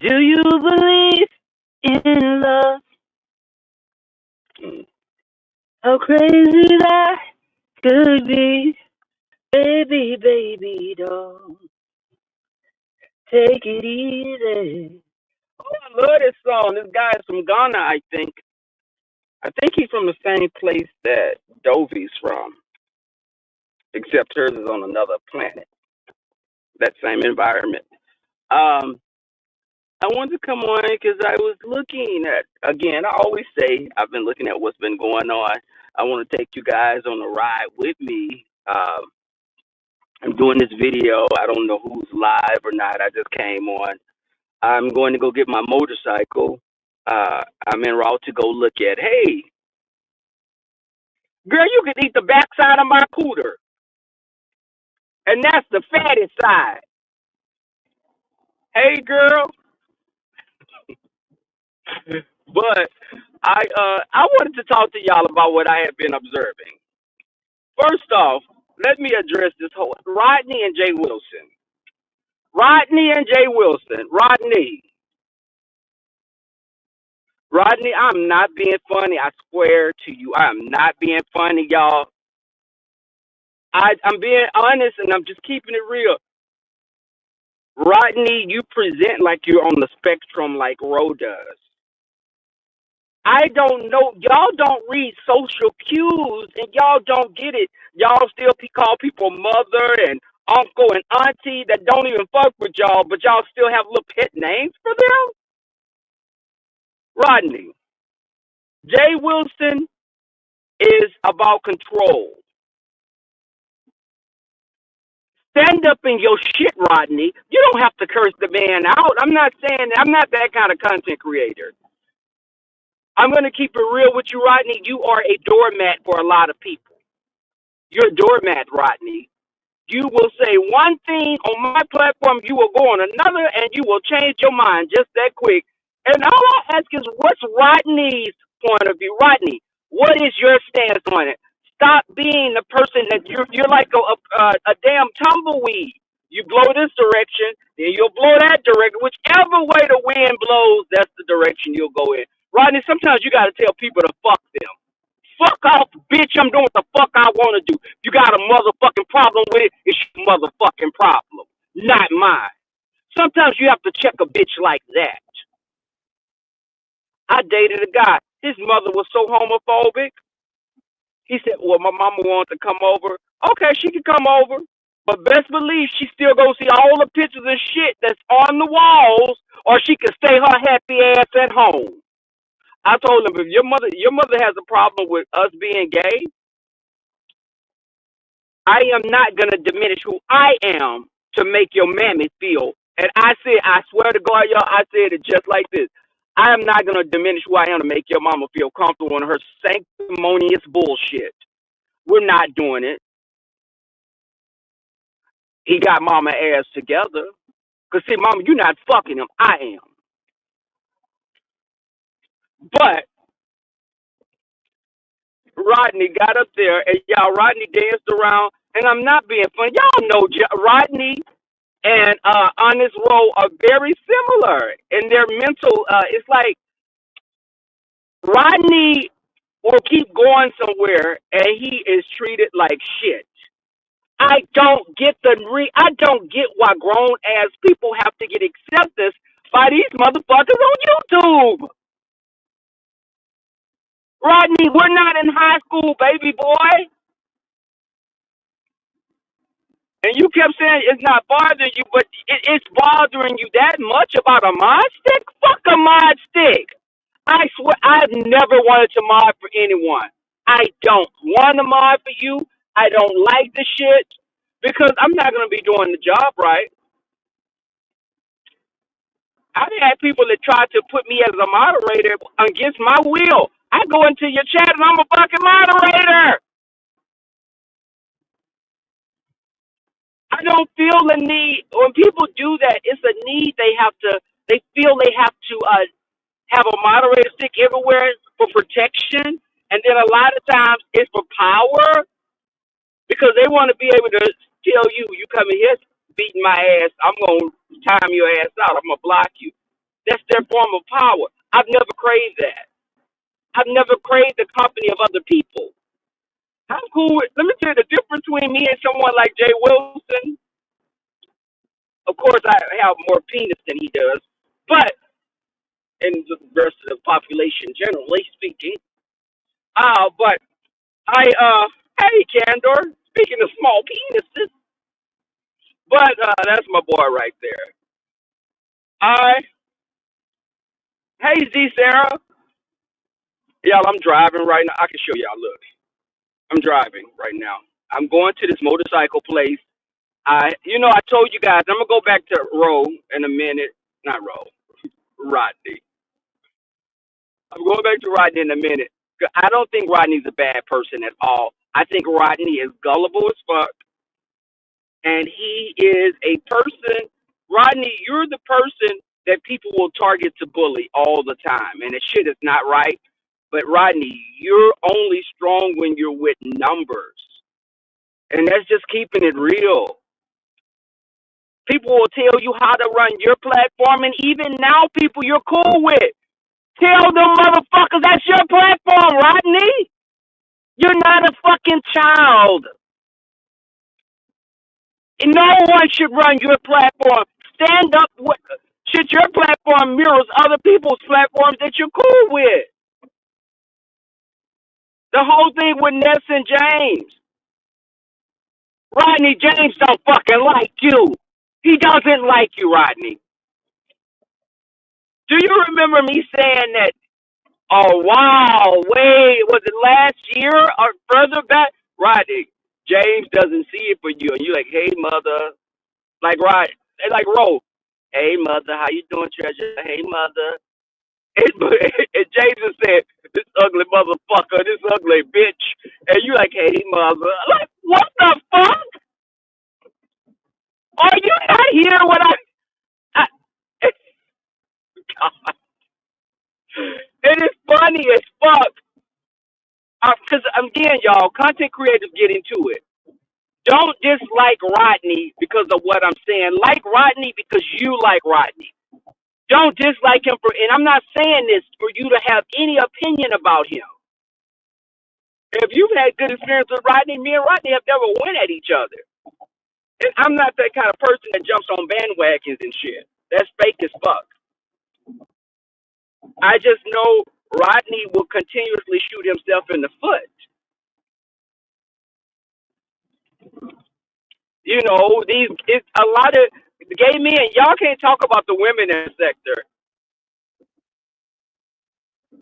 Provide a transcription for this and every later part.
Do you believe in love? Mm. How crazy that could be. Baby, baby, don't take it easy. Oh, I love this song. This guy is from Ghana, I think. I think he's from the same place that Dovey's from, except hers is on another planet, that same environment. Um, I wanted to come on because I was looking at, again, I always say I've been looking at what's been going on. I want to take you guys on a ride with me. I'm doing this video. I don't know who's live or not. I just came on. I'm going to go get my motorcycle. I'm en route to go look at, hey, girl, you can eat the backside of my cooter. And that's the fattest side. Hey, girl. But I wanted to talk to y'all about what I have been observing. First off, let me address this whole Rodney and Jay Wilson. Rodney and Jay Wilson. Rodney, I'm not being funny. I swear to you, I am not being funny, y'all. I'm being honest and I'm just keeping it real. Rodney, you present like you're on the spectrum like Ro does. I don't know. Y'all don't read social cues and y'all don't get it. Y'all still call people mother and uncle and auntie that don't even fuck with y'all, but y'all still have little pet names for them? Rodney, Jay Wilson is about control. Stand up in your shit, Rodney. You don't have to curse the man out. I'm not saying I'm not that kind of content creator. I'm going to keep it real with you, Rodney. You are a doormat for a lot of people. You're a doormat, Rodney. You will say one thing on my platform, you will go on another, and you will change your mind just that quick. And all I ask is, what's Rodney's point of view? Rodney, what is your stance on it? Stop being the person that you're like a damn tumbleweed. You blow this direction, then you'll blow that direction. Whichever way the wind blows, that's the direction you'll go in. Rodney, sometimes you got to tell people to fuck them. Fuck off, bitch. I'm doing what the fuck I want to do. You got a motherfucking problem with it, it's your motherfucking problem, not mine. Sometimes you have to check a bitch like that. I dated a guy. His mother was so homophobic. He said, well, my mama wanted to come over. Okay, she can come over. But best believe she still go see all the pictures and shit that's on the walls, or she can stay her happy ass at home. I told him, if your mother has a problem with us being gay, I am not gonna diminish who I am to make your mammy feel. And I said, I swear to God, y'all, I said it just like this. I am not gonna diminish who I am to make your mama feel comfortable in her sanctimonious bullshit. We're not doing it. He got mama ass together. Cause see, mama, you're not fucking him. I am. But Rodney got up there and y'all, Rodney danced around. And I'm not being funny. Y'all know Rodney and Honest Roll are very similar in their mental. It's like Rodney will keep going somewhere and he is treated like shit. I don't get why grown ass people have to get acceptance by these motherfuckers on YouTube. Rodney, we're not in high school, baby boy. And you kept saying it's not bothering you, but it's bothering you that much about a mod stick? Fuck a mod stick. I swear, I've never wanted to mod for anyone. I don't want to mod for you. I don't like the shit because I'm not going to be doing the job right. I've had people that try to put me as a moderator against my will. I go into your chat and I'm a fucking moderator. I don't feel the need. When people do that, it's a need they feel they have to have a moderator stick everywhere for protection. And then a lot of times it's for power because they want to be able to tell you, you come in here beating my ass, I'm going to time your ass out. I'm going to block you. That's their form of power. I've never craved that. I've never craved the company of other people. I'm cool with, let me tell you the difference between me and someone like Jay Wilson. Of course, I have more penis than he does, but in the rest of the population, generally speaking. But hey, Candor, speaking of small penises, but that's my boy right there. I, hey, Z Sarah. Y'all, I'm driving right now. I can show y'all, look. I'm driving right now. I'm going to this motorcycle place. I told you guys, I'm going to go back to Roe in a minute. Not Roe, Rodney. I'm going back to Rodney in a minute. I don't think Rodney's a bad person at all. I think Rodney is gullible as fuck, and he is a person. Rodney, you're the person that people will target to bully all the time, and the shit is not right. But Rodney, you're only strong when you're with numbers, and that's just keeping it real. People will tell you how to run your platform, and even now, people you're cool with. Tell them motherfuckers that's your platform, Rodney. You're not a fucking child. And no one should run your platform. Stand up. Should your platform mirrors other people's platforms that you're cool with? The whole thing with Ness and James. Rodney, James don't fucking like you. He doesn't like you, Rodney. Do you remember me saying that? Oh, wow. Wait, was it last year or further back? Rodney, James doesn't see it for you. And you're like, hey, mother. Like, right. Like, Ro. Hey, mother. How you doing, treasure? Hey, mother. And James said, this ugly motherfucker, this ugly bitch. And you like, hey, mother. Like, what the fuck? Are you not hearing what I God. It is funny as fuck. Because, again, y'all, content creators get into it. Don't dislike Rodney because of what I'm saying. Like Rodney because you like Rodney. Don't dislike him and I'm not saying this for you to have any opinion about him. If you've had good experience with Rodney, me and Rodney have never went at each other. And I'm not that kind of person that jumps on bandwagons and shit. That's fake as fuck. I just know Rodney will continuously shoot himself in the foot. You know, it's a lot of gay men. Y'all can't talk about the women in the sector.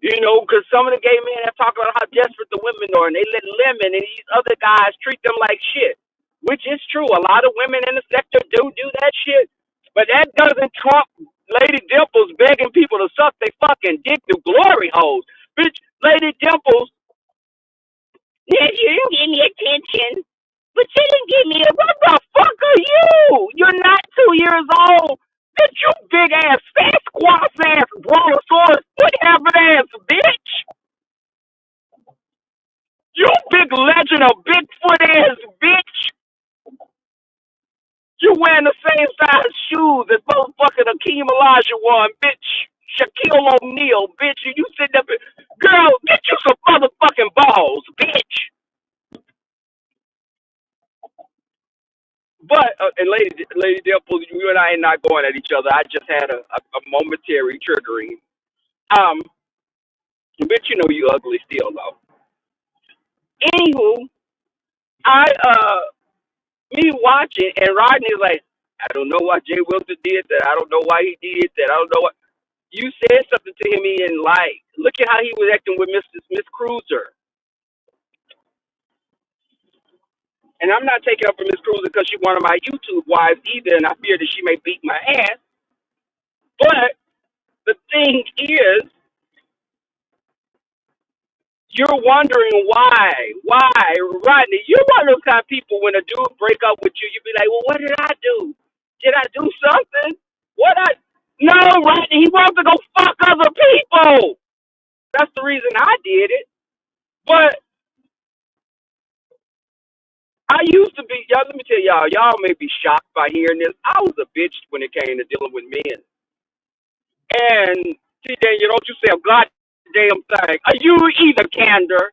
You know, because some of the gay men have talked about how desperate the women are, and they let Lemon and these other guys treat them like shit, which is true. A lot of women in the sector do that shit, but that doesn't trump Lady Dimples begging people to suck they fucking dick through glory holes. Bitch, Lady Dimples, yeah, you didn't give me attention, but you didn't give me a, what the fuck are you? You're not 2 years old. Bitch, you big ass, Sasquatch ass, brontosaurus, foot having ass bitch. You big legend of Bigfoot ass bitch. You wearing the same size shoes as motherfucking Akeem Olajuwon, bitch. Shaquille O'Neal, bitch. And you sitting up, girl, get you some motherfucking balls, bitch. But and Lady Dimples, you and I are not going at each other. I just had a momentary triggering. Bitch, you know you ugly still though. Anywho, I me watching and Rodney's like, I don't know why Jay Wilson did that. I don't know why he did that. I don't know what. You said something to him he didn't like. Look at how he was acting with Miss Cruiser. And I'm not taking up for Miss Cruiser because she's one of my YouTube wives either, and I fear that she may beat my ass. But the thing is, you're wondering why. Why, Rodney? You're one of those kind of people when a dude break up with you, you be like, well, what did I do? Did I do something? No, Rodney, he wants to go fuck other people. That's the reason I did it. But I used to be, y'all, let me tell y'all may be shocked by hearing this. I was a bitch when it came to dealing with men. And see, Daniel, don't you say a goddamn thing. You either candor,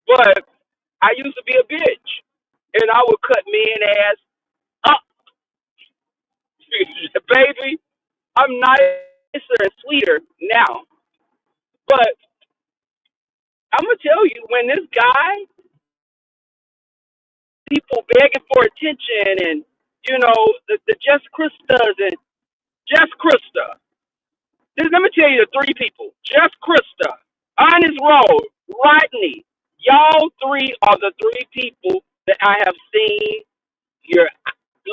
but I used to be a bitch, and I would cut men ass up, baby. I'm nicer and sweeter now, but I'm gonna tell you when this guy, people begging for attention, and the Just Kristas and Just Krista. Let me tell you the three people: Just Krista, Honest Road, Rodney. Y'all three are the three people that I have seen. Your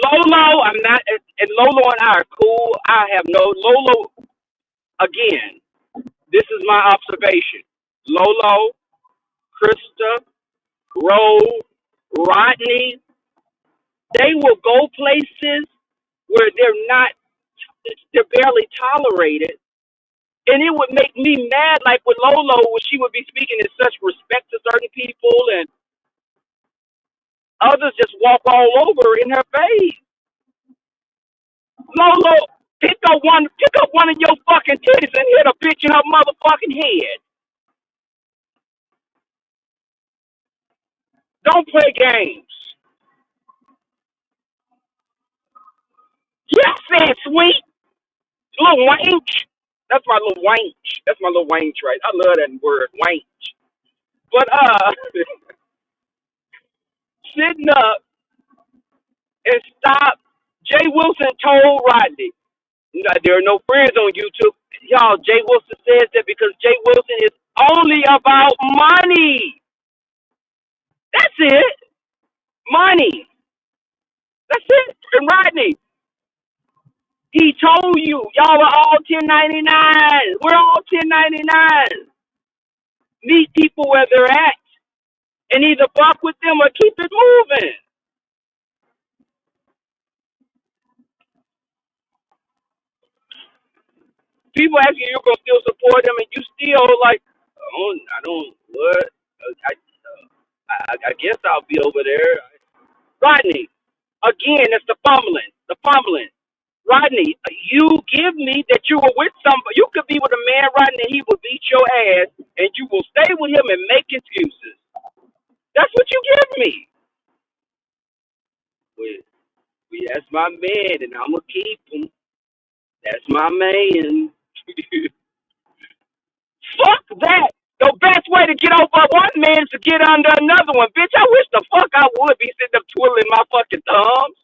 Lolo, I'm not, and Lolo and I are cool. I have no Lolo. Again, this is my observation. Lolo, Krista, Roll, Rodney, they will go places where they're barely tolerated. And it would make me mad, like with Lolo, when she would be speaking in such respect to certain people, and others just walk all over in her face. Lolo, pick up one of your fucking titties and hit a bitch in her motherfucking head. Don't play games. Yes, fat sweet. Little wanch. That's my little wanch. That's my little wanch, right? I love that word, wanch. But sitting up and stop. Jay Wilson told Rodney, there are no friends on YouTube. Y'all, Jay Wilson says that because Jay Wilson is only about money. That's it. Money. That's it. And Rodney, he told you, y'all are all 1099. We're all 1099. Meet people where they're at and either fuck with them or keep it moving. People ask you, you're gonna still support them, and you still like, what? I guess I'll be over there. Rodney, again, it's the fumbling. The fumbling. Rodney, you give me that you were with somebody. You could be with a man, Rodney, and he will beat your ass, and you will stay with him and make excuses. That's what you give me. Well, that's my man, and I'm gonna keep him. That's my man. Fuck that. The best way to get over one man is to get under another one. Bitch, I wish the fuck I would be sitting up twiddling my fucking thumbs.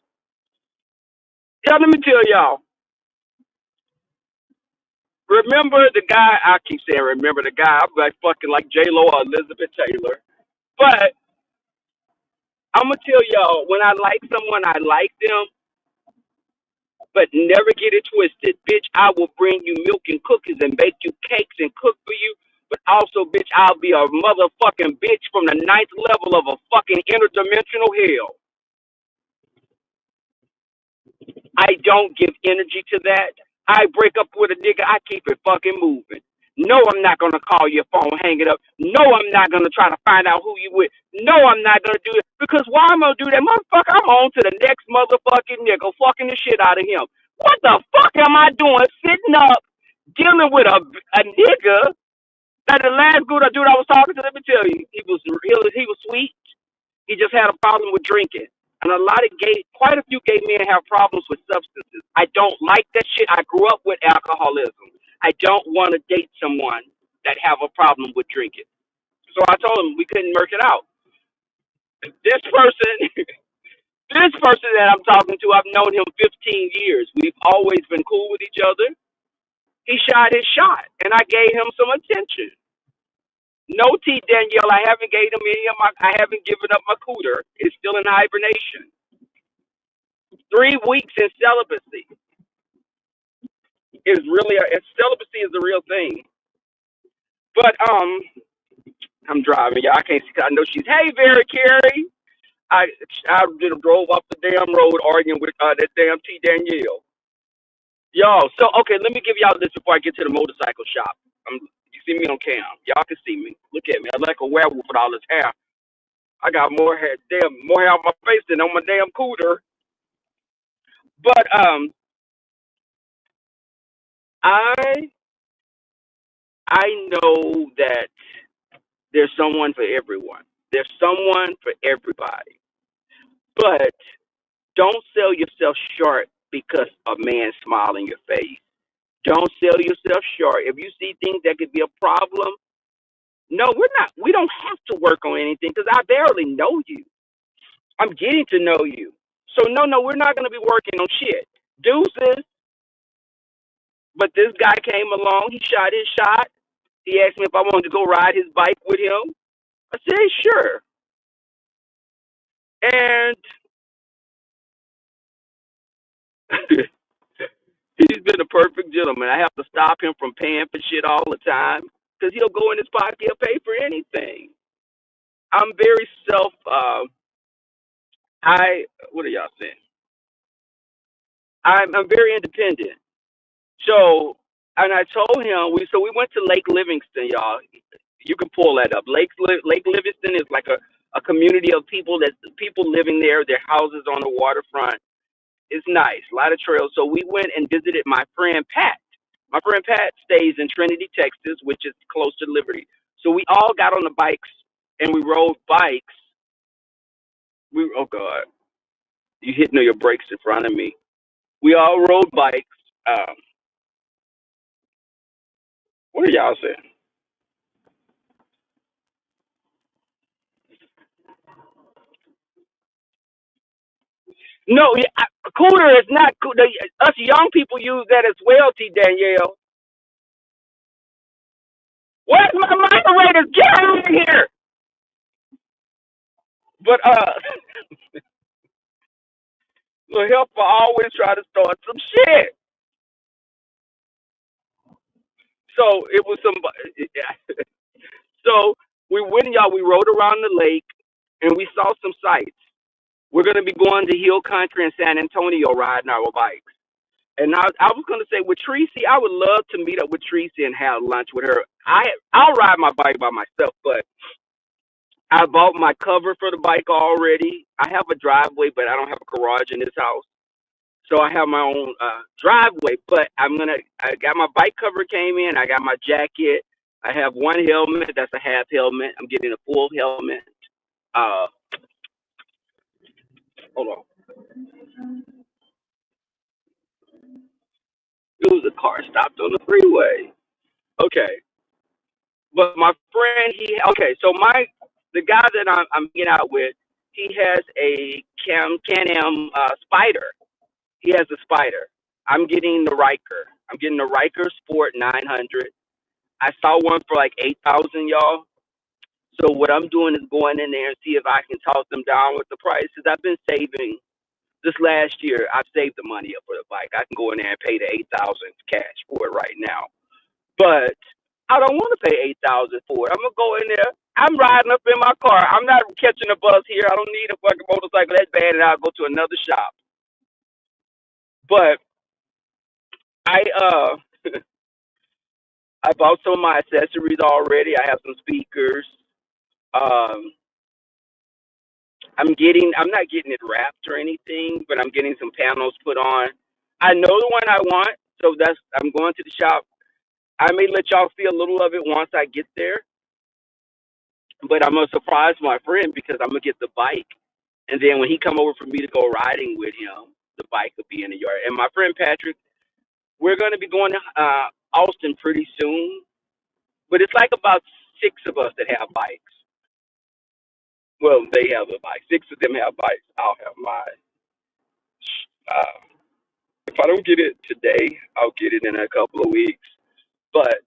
Yeah, let me tell y'all. Remember the guy, I keep saying remember the guy, I'm like fucking like J-Lo or Elizabeth Taylor. But I'm going to tell y'all, when I like someone, I like them, but never get it twisted. Bitch, I will bring you milk and cookies and bake you cakes and cook for you. But also, bitch, I'll be a motherfucking bitch from the ninth level of a fucking interdimensional hell. I don't give energy to that. I break up with a nigga, I keep it fucking moving. No, I'm not gonna call your phone, hang it up. No, I'm not gonna try to find out who you with. No, I'm not gonna do it. Because why I'm gonna do that? Motherfucker, I'm on to the next motherfucking nigga, fucking the shit out of him. What the fuck am I doing sitting up dealing with a nigga? That the last dude I was talking to, let me tell you, he was sweet. He just had a problem with drinking. And quite a few gay men have problems with substances. I don't like that shit. I grew up with alcoholism. I don't want to date someone that have a problem with drinking. So I told him we couldn't work it out. This person, this person that I'm talking to, I've known him 15 years. We've always been cool with each other. He shot his shot, and I gave him some attention. No T, Danielle. I haven't gave him any of my. I haven't given up my cooter. It's still in hibernation. 3 weeks in celibacy is really celibacy is the real thing. But I'm driving, y'all. I can't see. I know she's. Hey, Vera Carey. I just drove off the damn road arguing with that damn T Danielle. Y'all. So okay, let me give y'all this before I get to the motorcycle shop. You see me on cam. Y'all can see me. Look at me. I'm like a werewolf with all this hair. I got more hair on my face than on my damn cooter. But I I know that there's someone for everyone. There's someone for everybody. But don't sell yourself short because a man smile in your face. Don't sell yourself short. If you see things that could be a problem, no, we're not. We don't have to work on anything because I barely know you. I'm getting to know you. So no, we're not going to be working on shit. Deuces. But this guy came along. He shot his shot. He asked me if I wanted to go ride his bike with him. I said sure. And he's been a perfect gentleman. I have to stop him from paying for shit all the time because he'll go in his pocket. He'll pay for anything. I'm very self. I what are y'all saying? I'm very independent. So, and I told him we went to Lake Livingston, y'all. You can pull that up. Lake Livingston is like a community of people living there. Their houses on the waterfront. It's nice, a lot of trails. So we went and visited my friend Pat. My friend Pat stays in Trinity, Texas, which is close to Liberty. So we all got on the bikes and we rode bikes. We oh god, you hitting your brakes in front of me. We all rode bikes. Um, what are y'all saying? No, cooler is not cool. Us young people use that as well, T. Danielle. Where's my moderators? Get out of here! But the helper always try to start some shit. So it was some. So we went, y'all. We rode around the lake and we saw some sights. We're gonna be going to Hill Country in San Antonio riding our bikes. And I was gonna say with Tracy, I would love to meet up with Tracy and have lunch with her. I'll ride my bike by myself, but I bought my cover for the bike already. I have a driveway, but I don't have a garage in this house. So I have my own driveway, but I got my bike cover came in. I got my jacket. I have one helmet. That's a half helmet. I'm getting a full helmet. Uh, hold on. It was a car stopped on the freeway. Okay. But my friend, so the guy that I'm getting out with, he has a Can-Am Spider. He has a Spider. I'm getting the Riker. I'm getting the Riker Sport 900. I saw one for like 8,000, y'all. So what I'm doing is going in there and see if I can toss them down with the price. Because I've been saving this last year. I've saved the money up for the bike. I can go in there and pay the 8,000 cash for it right now. But I don't want to pay 8,000 for it. I'm gonna go in there. I'm riding up in my car. I'm not catching a bus here. I don't need a fucking motorcycle that bad, and I'll go to another shop. But I I bought some of my accessories already. I have some speakers. Um, I'm not getting it wrapped or anything, but I'm getting some panels put on. I know the one I want, so I'm going to the shop. I may let y'all see a little of it once I get there, but I'm gonna surprise my friend because I'm gonna get the bike, and then when he come over for me to go riding with him, the bike will be in the yard. And my friend Patrick, we're gonna be going to Austin pretty soon, but it's like about six of us that have bikes. Well, they have a bike. Six of them have bikes. I'll have mine. Uh, if I don't get it today, I'll get it in a couple of weeks. But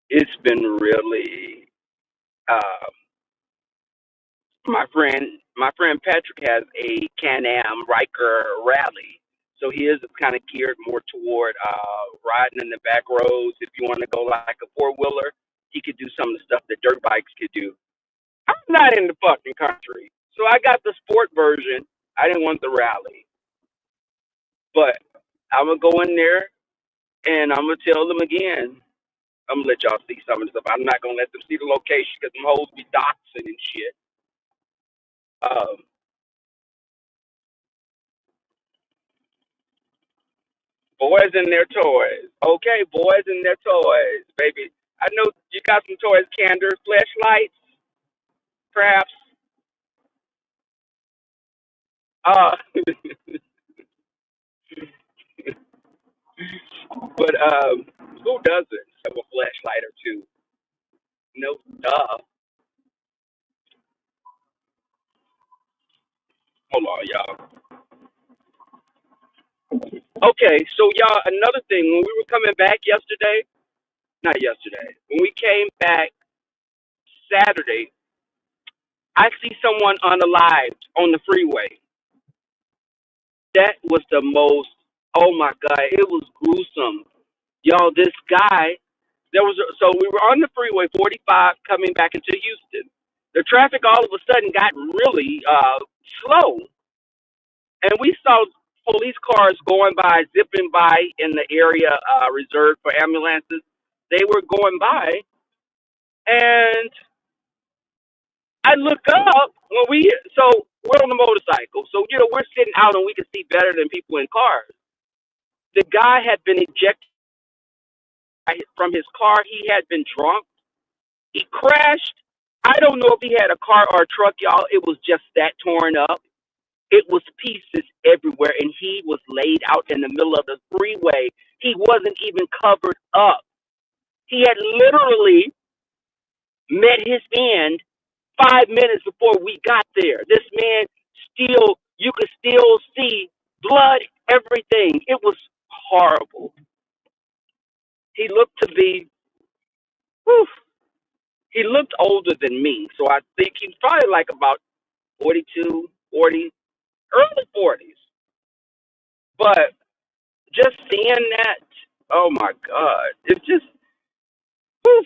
it's been really uh, my friend Patrick has a Can-Am Riker Rally, so his is kind of geared more toward riding in the back roads. If you want to go like a four wheeler, he could do some of the stuff that dirt bikes could do. I'm not in the fucking country, so I got the sport version. I didn't want the rally, but I'm gonna go in there and I'm gonna tell them again. I'm gonna let y'all see some of the stuff. I'm not gonna let them see the location because them hoes be doxing and shit. Um, Boys and their toys. Okay, boys and their toys, baby. I know you got some toys, Candor, flashlights, perhaps. Uh, but who doesn't have a flashlight or two? No, duh. Hold on, y'all. Okay, so y'all, another thing. When we were coming back yesterday, not yesterday, when we came back Saturday, I see someone unalived on the freeway. That was the most. Oh my God, it was gruesome. Y'all, this guy, so we were on the freeway 45 coming back into Houston. The traffic all of a sudden got really slow, and we saw police cars going by, zipping by in the area reserved for ambulances. They were going by, and I look up when we're on the motorcycle, so we're sitting out and we can see better than people in cars. The guy had been ejected from his car. He had been drunk. He crashed. I don't know if he had a car or a truck, y'all. It was just that torn up. It was pieces everywhere, and he was laid out in the middle of the freeway. He wasn't even covered up. He had literally met his end 5 minutes before we got there. This man you could still see blood, everything. It was horrible. He looked to be, whew, he looked older than me. So I think he's probably like about 42, 40, early 40s. But just seeing that, oh my God, it's just, whew,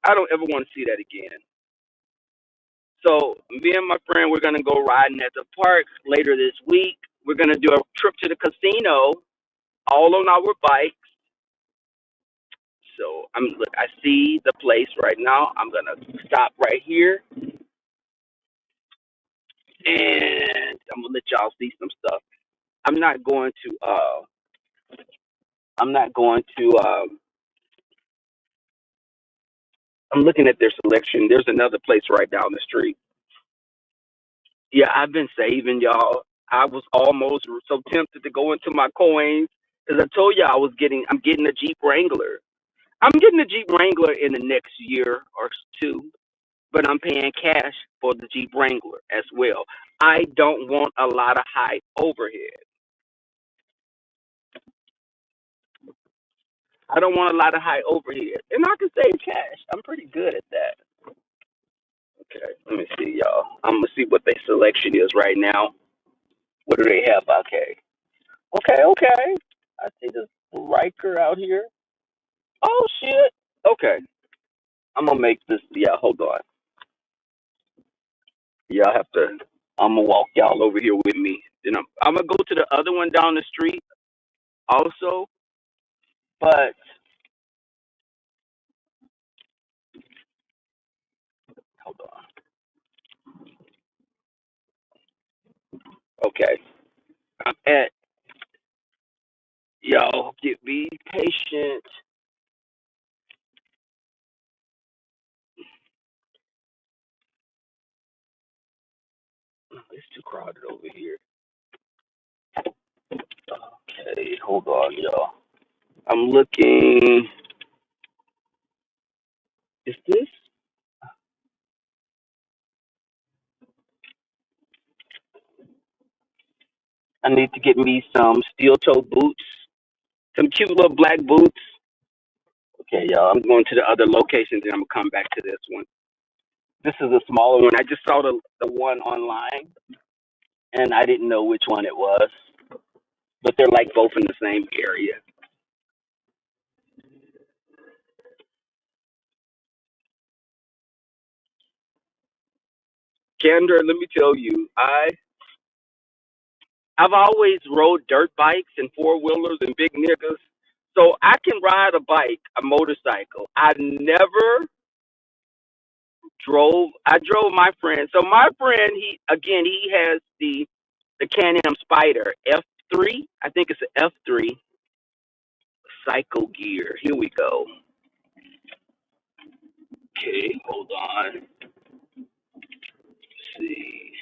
I don't ever want to see that again. So me and my friend, we're gonna go riding at the park later this week. We're gonna do a trip to the casino, all on our bikes. So I see the place right now. I'm gonna stop right here, and I'm gonna let y'all see some stuff. I'm not going to. I'm not going to. I'm looking at their selection. There's another place right down the street. Yeah, I've been saving, y'all. I was almost so tempted to go into my coins because I told you I'm getting a Jeep Wrangler. I'm getting a Jeep Wrangler in the next year or two, but I'm paying cash for the Jeep Wrangler as well. I don't want a lot of high overhead. I don't want a lot of high overhead, and I can save cash. I'm pretty good at that. Okay, let me see, y'all. I'm gonna see what their selection is right now. What do they have? Okay, okay. I see this Riker out here. Oh shit. Okay, I'm gonna make this. Yeah, hold on. Y'all have to. I'm gonna walk y'all over here with me. Then I'm gonna go to the other one down the street also. But hold on. Okay, I'm at. Y'all be patient. It's too crowded over here. Okay, hold on, y'all. I'm looking. Is this? I need to get me some steel toe boots, some cute little black boots. Okay, y'all. I'm going to the other locations and I'm gonna come back to this one. This is a smaller one. I just saw the one online and I didn't know which one it was, but they're like both in the same area. Kendra, let me tell you, I've always rode dirt bikes and four wheelers and big niggas, so I can ride a bike, a motorcycle. I never drove. I drove my friend. So my friend, he has the Can-Am Spyder F3. I think it's an F3, Psycho Gear. Here we go. Okay, hold on. Let's see.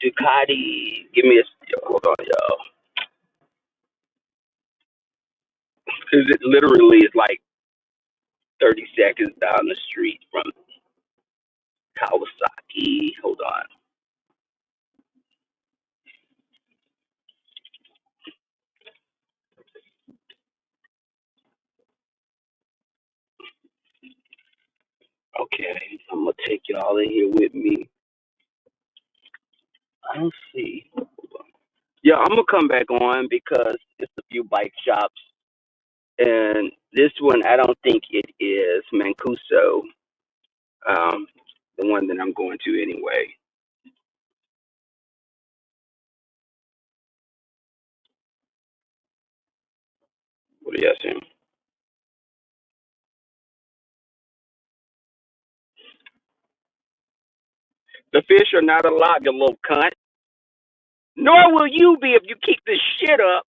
Ducati. Give me a. Hold on, y'all. Because it literally is like 30 seconds down the street from Kawasaki. Hold on. Okay, I'm gonna take y'all in here with me. I don't see. Yeah, I'm gonna come back on because it's a few bike shops, and this one I don't think it is Mancuso, um, the one that I'm going to anyway. What do you think? The fish are not alive, you little cunt. Nor will you be if you keep this shit up.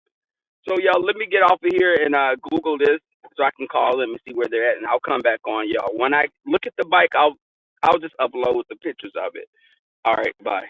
So y'all, let me get off of here and Google this so I can call them and see where they're at, and I'll come back on y'all. When I look at the bike, I'll just upload the pictures of it. All right, bye.